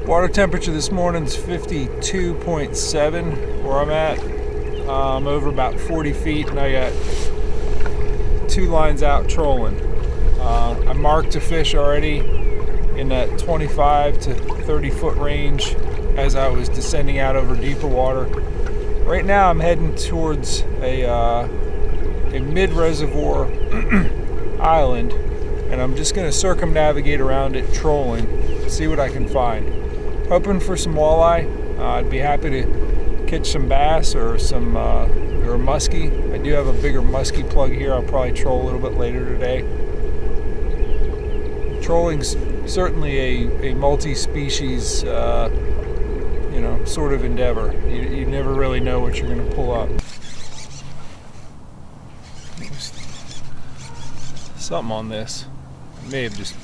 Water temperature this morning is 52.7 where I'm at. I'm over about 40 feet and I got 2 lines out trolling. I marked a fish already in that 25 to 30 foot range as I was descending out over deeper water. Right now I'm heading towards a mid-reservoir island, and I'm just going to circumnavigate around it trolling, see what I can find. Hoping for some walleye. I'd be happy to catch some bass or some or muskie. I do have a bigger muskie plug here. I'll probably troll a little bit later today. Trolling's certainly a multi-species sort of endeavor. You never really know what you're going to pull up. Something on this. I may have just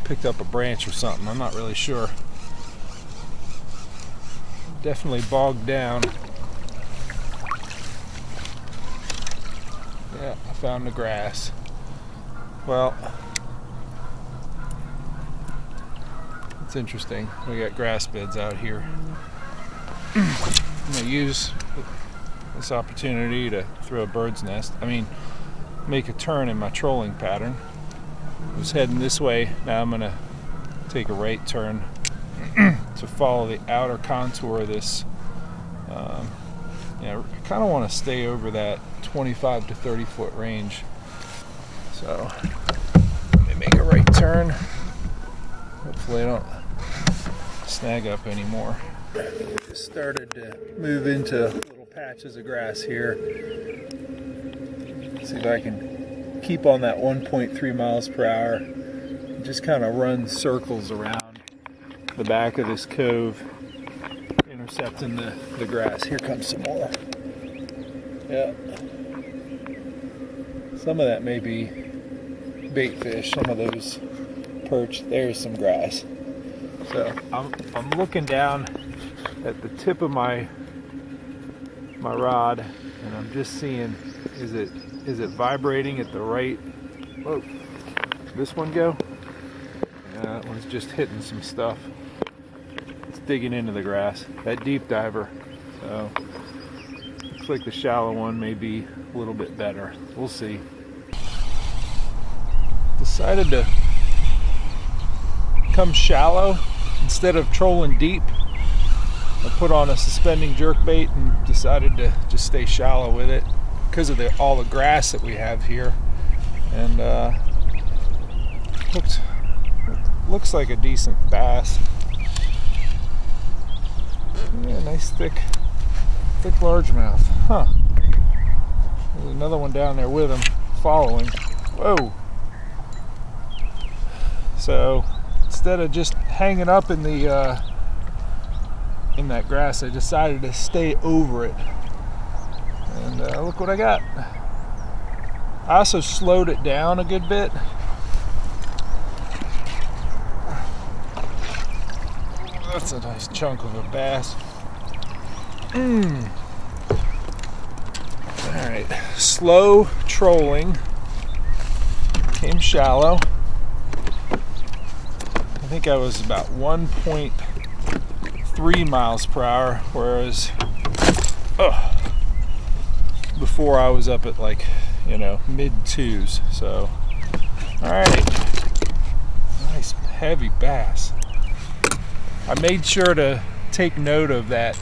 picked up a branch or something. I'm not really sure. Definitely bogged down. Yeah, I found the grass. Well, it's interesting. We got grass beds out here. I'm gonna use this opportunity to throw a bird's nest. Make a turn in my trolling pattern. I was heading this way. Now I'm gonna take a right turn to follow the outer contour of this. I kind of want to stay over that 25 to 30 foot range. So let me make a right turn. Hopefully I don't snag up anymore. Just started to move into little patches of grass here. See if I can keep on that 1.3 miles per hour. Just kind of run circles around the back of this cove, intercepting the grass. Here comes some more. Yeah. Some of that may be bait fish, some of those perch. There's some grass. So I'm looking down at the tip of my rod, and I'm just seeing, is it vibrating at the right? Whoa, this one go? Yeah, that one's just hitting some stuff. It's digging into the grass. That deep diver. So looks like the shallow one may be a little bit better. We'll see. Decided to come shallow instead of trolling deep. I put on a suspending jerkbait and decided to just stay shallow with it because of all the grass that we have here. And looks like a decent bass. Yeah, nice thick largemouth. Huh. There's another one down there with him, following. Whoa. So instead of just hanging up in that grass, I decided to stay over it. And look what I got. I also slowed it down a good bit. That's a nice chunk of a bass. Alright, slow trolling. Came shallow. I think I was about 1.3 miles per hour, whereas before I was up at mid 2s. So, alright. Nice heavy bass. I made sure to take note of that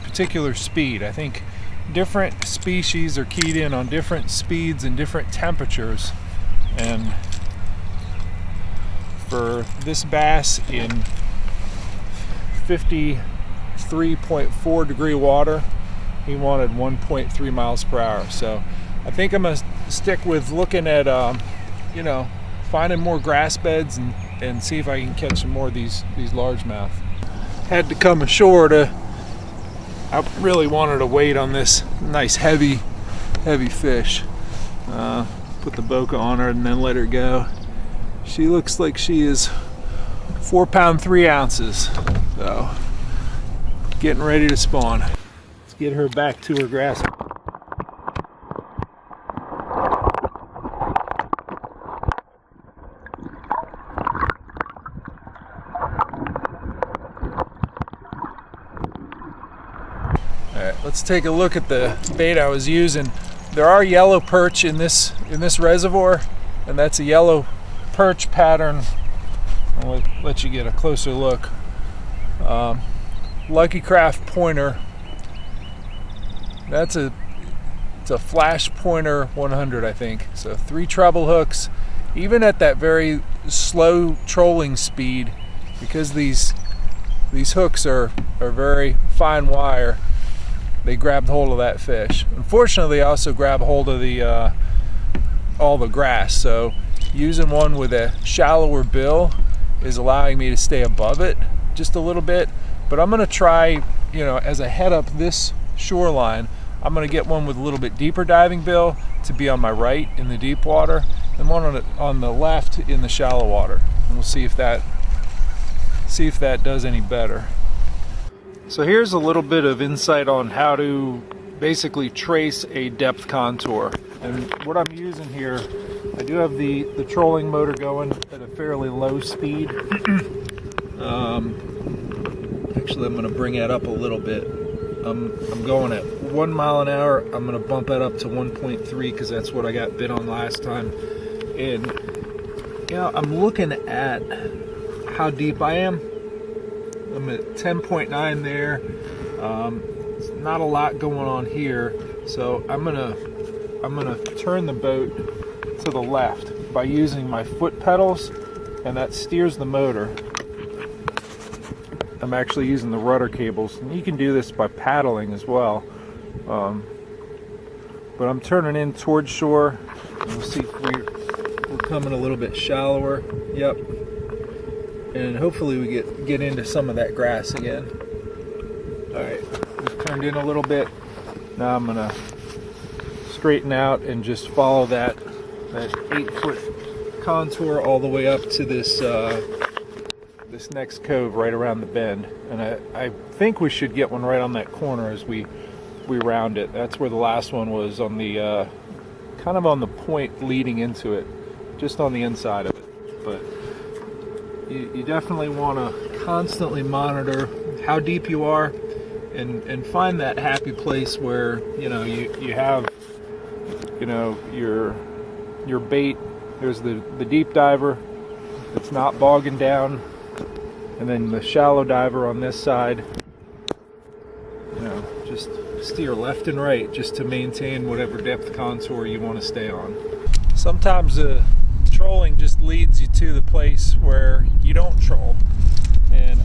particular speed. I think different species are keyed in on different speeds and different temperatures. And for this bass in 53.4 degree water, he wanted 1.3 miles per hour. So I think I'm gonna stick with looking at, you know, finding more grass beds and see if I can catch some more of these largemouth. Had to come ashore I really wanted to wait on this nice heavy fish. Put the boca on her and then let her go. She looks like she is 4 pound 3 ounces. So getting ready to spawn. Let's get her back to her grass. Let's take a look at the bait I was using. There are yellow perch in this reservoir, and that's a yellow perch pattern. I'll let you get a closer look. Lucky Craft pointer. It's a flash pointer 100, I think. So 3 treble hooks. Even at that very slow trolling speed, because these hooks are very fine wire, they grabbed hold of that fish. Unfortunately, they also grabbed hold of all the grass. So using one with a shallower bill is allowing me to stay above it just a little bit. But I'm gonna try, you know, as I head up this shoreline, I'm gonna get one with a little bit deeper diving bill to be on my right in the deep water, and one on the left in the shallow water. And we'll see if that does any better. So here's a little bit of insight on how to basically trace a depth contour. And what I'm using here, I do have the trolling motor going at a fairly low speed. Actually, I'm going to bring that up a little bit. I'm going at 1 mile an hour. I'm going to bump that up to 1.3 because that's what I got bit on last time. And you know, I'm looking at how deep I am. I'm at 10.9 there. It's not a lot going on here, so I'm gonna turn the boat to the left by using my foot pedals, and that steers the motor. I'm actually using the rudder cables, and you can do this by paddling as well. But I'm turning in towards shore, and we'll see if we're coming a little bit shallower. Yep. And hopefully we get into some of that grass again. Alright, we've turned in a little bit. Now I'm gonna straighten out and just follow that 8-foot contour all the way up to this this next cove right around the bend. And I think we should get one right on that corner as we round it. That's where the last one was, on the kind of on the point leading into it, just on the inside of it. But you definitely want to constantly monitor how deep you are and find that happy place where, you know, you have, you know, your bait. There's the deep diver that's not bogging down, and then the shallow diver on this side. You know, just steer left and right just to maintain whatever depth contour you want to stay on. Sometimes trolling just leads you to the place where you don't troll, and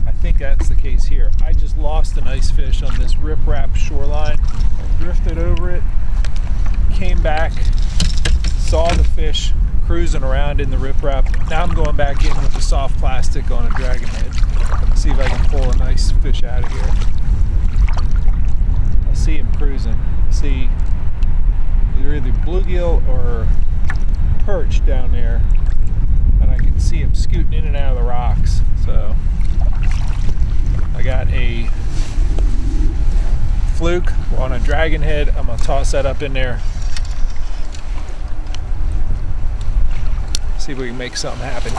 I think that's the case here. I just lost a nice fish on this riprap shoreline. I drifted over it, came back, saw the fish cruising around in the riprap. Now I'm going back in with the soft plastic on a dragon head. See if I can pull a nice fish out of here. I see him cruising. I see either bluegill or perch down there, and I can see him scooting in and out of the rocks. So I got a fluke on a dragon head. I'm gonna toss that up in there, see if we can make something happen.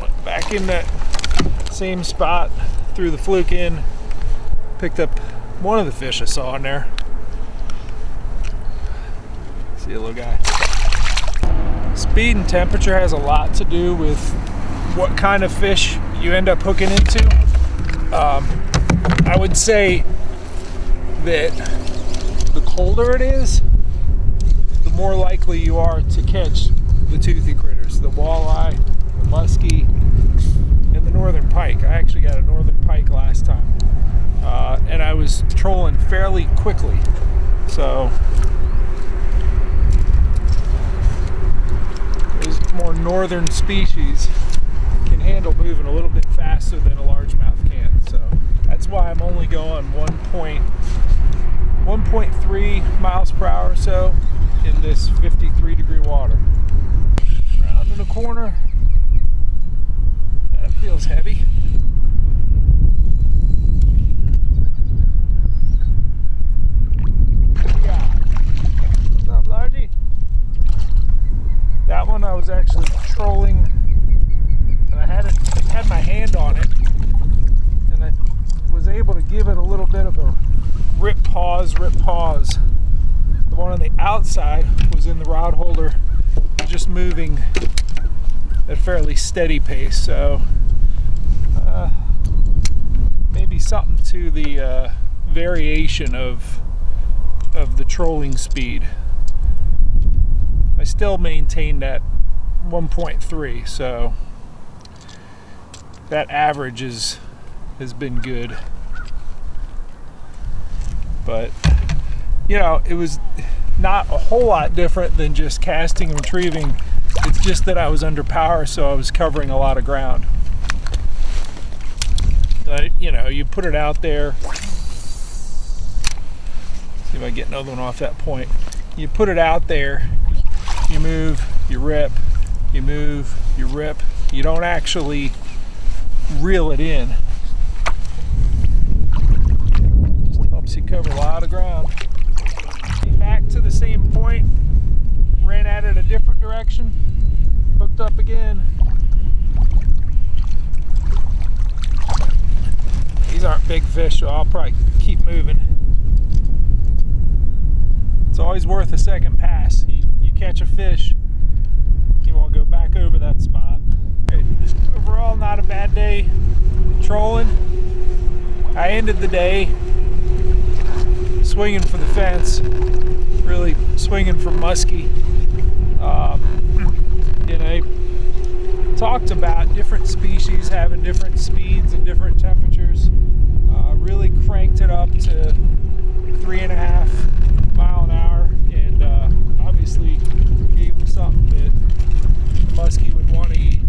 Went back in that same spot, threw the fluke in, picked up one of the fish I saw in there. See a little guy. Speed and temperature has a lot to do with what kind of fish you end up hooking into. I would say that the colder it is, the more likely you are to catch the toothy critters, the walleye, the muskie, in the northern pike. I actually got a northern pike last time, and I was trolling fairly quickly. So these more northern species can handle moving a little bit faster than a largemouth can. So that's why I'm only going 1.3 miles per hour or so in this 53-degree water. Round in the corner. That feels heavy. Yeah. What's up, Largy? That one I was actually trolling, and I had my hand on it, and I was able to give it a little bit of a rip pause. The one on the outside was in the rod holder, just moving at a fairly steady pace. So maybe something to the variation of the trolling speed. I still maintain that 1.3, so that average has been good. But you know, it was not a whole lot different than just casting and retrieving. It's just that I was under power, so I was covering a lot of ground. You know, you put it out there. See if I get another one off that point. You put it out there, you move, you rip, you move, you rip. You don't actually reel it in. Just helps you cover a lot of ground. Back to the same point, ran at it a different direction, hooked up again. These aren't big fish, so I'll probably keep moving. It's always worth a second pass. You catch a fish, you won't go back over that spot. Right. Overall, not a bad day trolling. I ended the day swinging for the fence, really swinging for muskie. You know, I talked about different species having different speeds and different temperatures. Really cranked it up to 3.5 mile an hour, and obviously gave them something that the muskie would want to eat.